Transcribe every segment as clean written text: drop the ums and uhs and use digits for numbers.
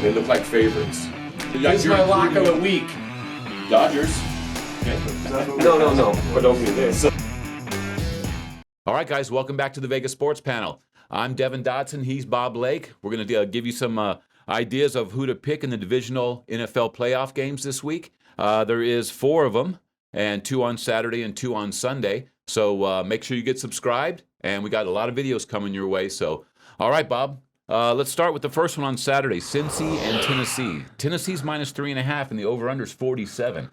and they look like favorites. This is my lock of the week. Dodgers. No. But don't do this. All right, guys, welcome back to the Vegas Sports Panel. I'm Devin Dotson. He's Bob Lake. We're going to give you some ideas of who to pick in the divisional NFL playoff games this week. There is 4 of them, and 2 on Saturday and 2 on Sunday. So make sure you get subscribed, and we got a lot of videos coming your way. So, all right, Bob, let's start with the first one on Saturday, Cincy and Tennessee. Tennessee's minus 3.5, and the over-under's 47.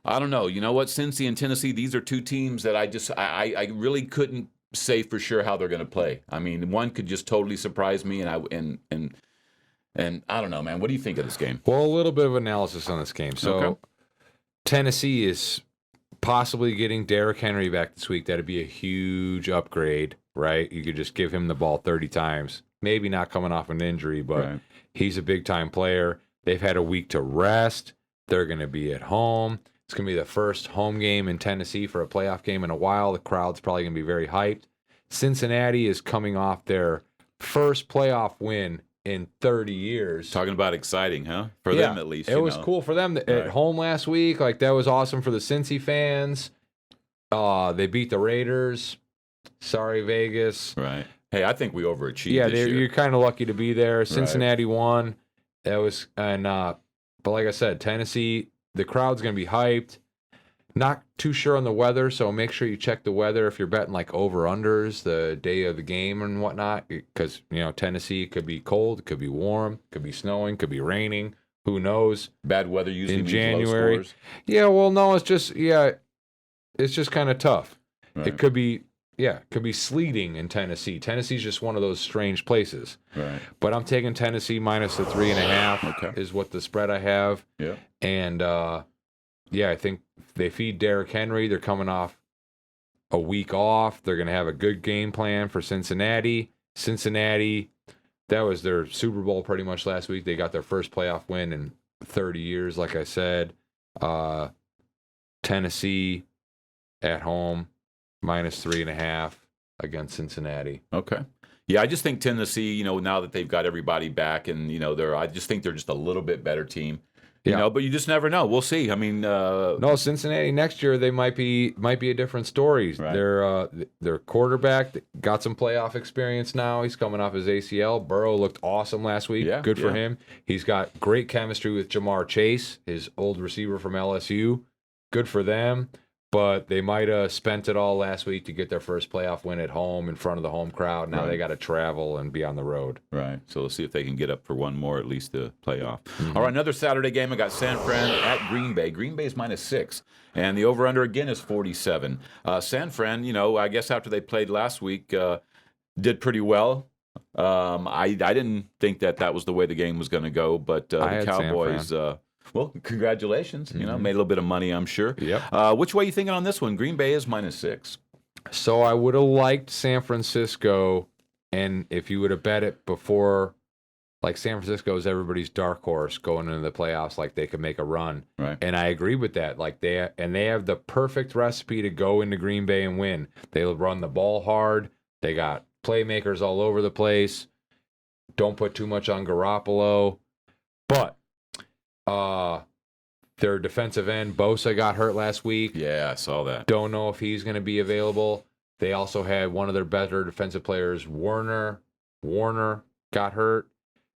I don't know. You know what? Cincy and Tennessee, these are 2 teams that I really couldn't say for sure how they're going to play. I mean, one could just totally surprise me, and I don't know, man. What do you think of this game? Well, a little bit of analysis on this game. So, Okay. Tennessee is possibly getting Derrick Henry back this week. That'd be a huge upgrade, right? You could just give him the ball 30 times. Maybe not coming off an injury, but Right. he's a big-time player. They've had a week to rest. They're going to be at home. It's going to be the first home game in Tennessee for a playoff game in a while. The crowd's probably going to be very hyped. Cincinnati is coming off their first playoff win in 30 years. Talking about exciting, huh? For them, at least. It was cool for them at home last week. Like, that was awesome for the Cincy fans. They beat the Raiders. Sorry, Vegas. Right. Hey, I think we overachieved Yeah, this year. you're kind of lucky to be there. Cincinnati won. That was but like I said, Tennessee, the crowd's going to be hyped. Not too sure on the weather, so make sure you check the weather if you're betting like over-unders the day of the game and whatnot, because, Tennessee could be cold, it could be warm, could be snowing, could be raining. Who knows? Bad weather usually In means January. low scores. Yeah, well, no, it's just kind of tough. Right. It could be sleeting in Tennessee. Tennessee's just one of those strange places. Right. But I'm taking Tennessee minus the 3.5 Okay. is what the spread I have. Yeah. And I think they feed Derrick Henry. They're coming off a week off. They're going to have a good game plan for Cincinnati. Cincinnati, that was their Super Bowl pretty much last week. They got their first playoff win in 30 years, like I said. Tennessee at home, minus 3.5 against Cincinnati. Okay. Yeah, I just think Tennessee, now that they've got everybody back and, I just think they're just a little bit better team. But you just never know. We'll see. I mean, no, Cincinnati next year they might be a different story. Right. Their quarterback got some playoff experience now. He's coming off his ACL. Burrow looked awesome last week. Yeah, Good for him. He's got great chemistry with Jamar Chase, his old receiver from LSU. Good for them. But they might have spent it all last week to get their first playoff win at home in front of the home crowd. Now they got to travel and be on the road. Right. So let's see if they can get up for one more, at least to playoff. All right, another Saturday game. I got San Fran at Green Bay. Green Bay's minus 6. And the over-under again is 47. San Fran, I guess after they played last week, did pretty well. I didn't think that was the way the game was going to go, but the Cowboys... Well, congratulations. Made a little bit of money, I'm sure. Yep. Which way are you thinking on this one? Green Bay is minus 6. So I would have liked San Francisco, and if you would have bet it before, like San Francisco is everybody's dark horse going into the playoffs, like they could make a run. Right. And I agree with that. Like they have the perfect recipe to go into Green Bay and win. They'll run the ball hard. They got playmakers all over the place. Don't put too much on Garoppolo. But their defensive end, Bosa, got hurt last week. Yeah, I saw that. Don't know if he's going to be available. They also had one of their better defensive players, Warner, got hurt.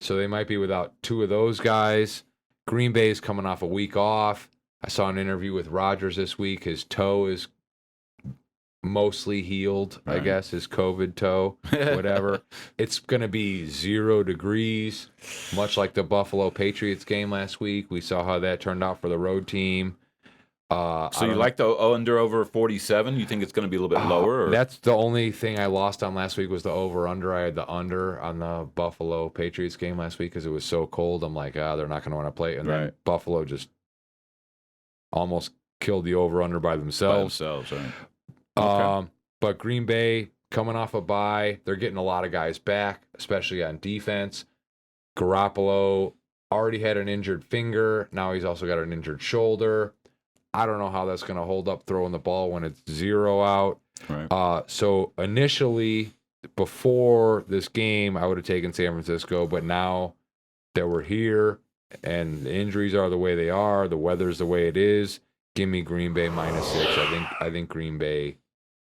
So they might be without 2 of those guys. Green Bay's coming off a week off. I saw an interview with Rodgers this week. His toe is mostly healed, I guess, his COVID toe, whatever. It's going to be 0 degrees, much like the Buffalo Patriots game last week. We saw how that turned out for the road team. So you like the under over 47? You think it's going to be a little bit lower? Or? That's the only thing I lost on last week was the over-under. I had the under on the Buffalo Patriots game last week because it was so cold. I'm like, they're not going to want to play. And then Buffalo just almost killed the over-under by themselves. Right. Okay. But Green Bay coming off a bye, they're getting a lot of guys back, especially on defense. Garoppolo already had an injured finger. Now he's also got an injured shoulder. I don't know how that's going to hold up throwing the ball when it's 0 out. Right. So initially, before this game, I would have taken San Francisco, but now that we're here, and the injuries are the way they are, the weather's the way it is. Give me Green Bay -6. I think Green Bay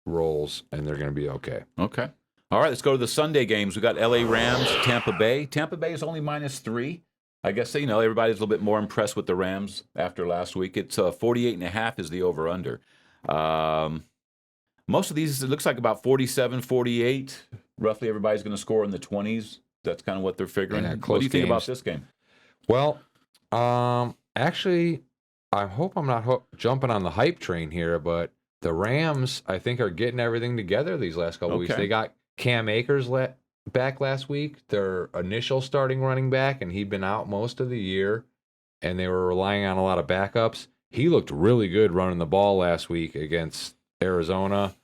rolls, and they're going to be okay. Okay. All right, let's go to the Sunday games. We got LA Rams, Tampa Bay. Tampa Bay is only -3. I guess, everybody's a little bit more impressed with the Rams after last week. It's 48.5 is the over-under. Most of these, it looks like about 47, 48. Roughly everybody's going to score in the 20s. That's kind of what they're figuring. Yeah, what do you think about games. this game? Well, actually, I hope I'm not jumping on the hype train here, but the Rams, I think, are getting everything together these last couple weeks. They got Cam Akers back last week, their initial starting running back, and he'd been out most of the year, and they were relying on a lot of backups. He looked really good running the ball last week against Arizona.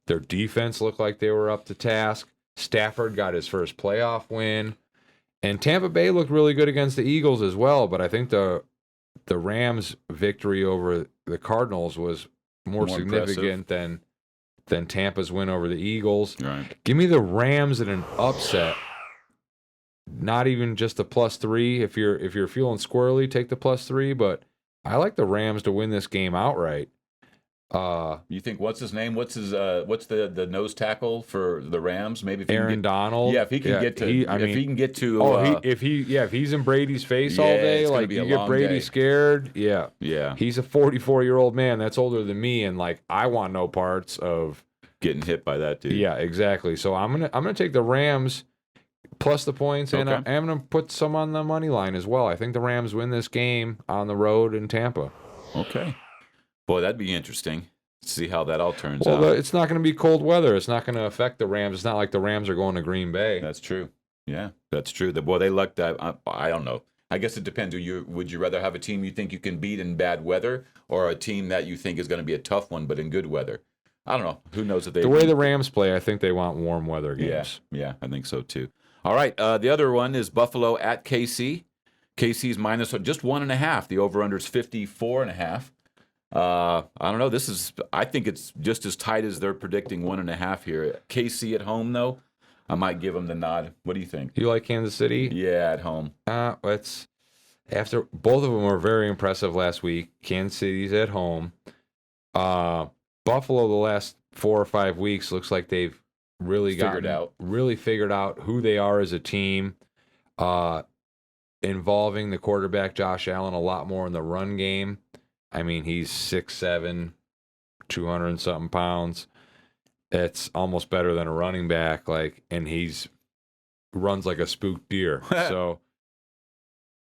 Their defense looked like they were up to task. Stafford got his first playoff win. And Tampa Bay looked really good against the Eagles as well, but I think the Rams' victory over the Cardinals was more significant than Tampa's win over the Eagles. Right. Give me the Rams in an upset. Not even just a +3. If you're feeling squirrely, take the +3. But I like the Rams to win this game outright. You think what's his name? What's the nose tackle for the Rams? Maybe if Aaron Donald. Yeah, if he can get to. If he's in Brady's face all yeah, day, it's gonna like be you a get long Brady day. scared. Yeah. Yeah, He's a 44-year-old man that's older than me, and like I want no parts of getting hit by that dude. Yeah, exactly. So I'm gonna take the Rams plus the points, and Okay. I'm gonna put some on the money line as well. I think the Rams win this game on the road in Tampa. Okay. Boy, that'd be interesting. See how that all turns Well, out. it's not going to be cold weather. It's not going to affect the Rams. It's not like the Rams are going to Green Bay. That's true. Yeah, that's true. They lucked out. I don't know. I guess it depends. Would you rather have a team you think you can beat in bad weather, or a team that you think is going to be a tough one but in good weather? I don't know. Who knows if they? The way the Rams play, I think they want warm weather games. Yeah, I think so too. All right. The other one is Buffalo at KC. KC's minus just 1.5. The over/under is 54.5. I don't know. I think it's just as tight as they're predicting 1.5 here. KC at home, though, I might give them the nod. What do you think? You like Kansas City? Yeah, at home. It's after both of them were very impressive last week. Kansas City's at home. Buffalo the last 4 or 5 weeks looks like they've really figured out who they are as a team. Involving the quarterback Josh Allen a lot more in the run game. I mean, he's 6'7", 200 and something pounds. It's almost better than a running back, and he's runs like a spooked deer. So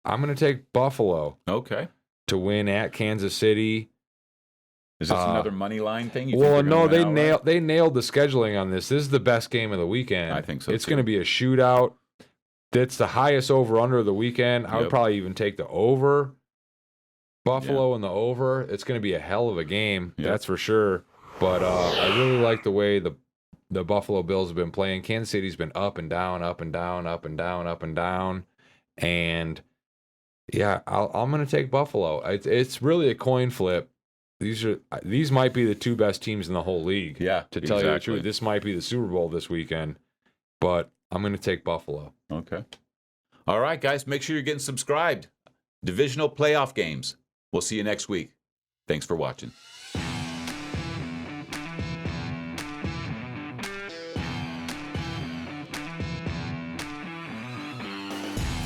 I'm going to take Buffalo. Okay. To win at Kansas City. Is this another money line thing? They nailed the scheduling on this. This is the best game of the weekend. I think so. It's going to be a shootout. That's the highest over under of the weekend. I would probably even take the over. Buffalo and the over. It's going to be a hell of a game. Yep. That's for sure. But I really like the way the Buffalo Bills have been playing. Kansas City's been up and down, up and down, up and down, up and down. And yeah, I'm going to take Buffalo. It's really a coin flip. These might be the two best teams in the whole league. Yeah, to tell you the truth, this might be the Super Bowl this weekend. But I'm going to take Buffalo. Okay. All right, guys, make sure you're getting subscribed. Divisional playoff games. We'll see you next week. Thanks for watching.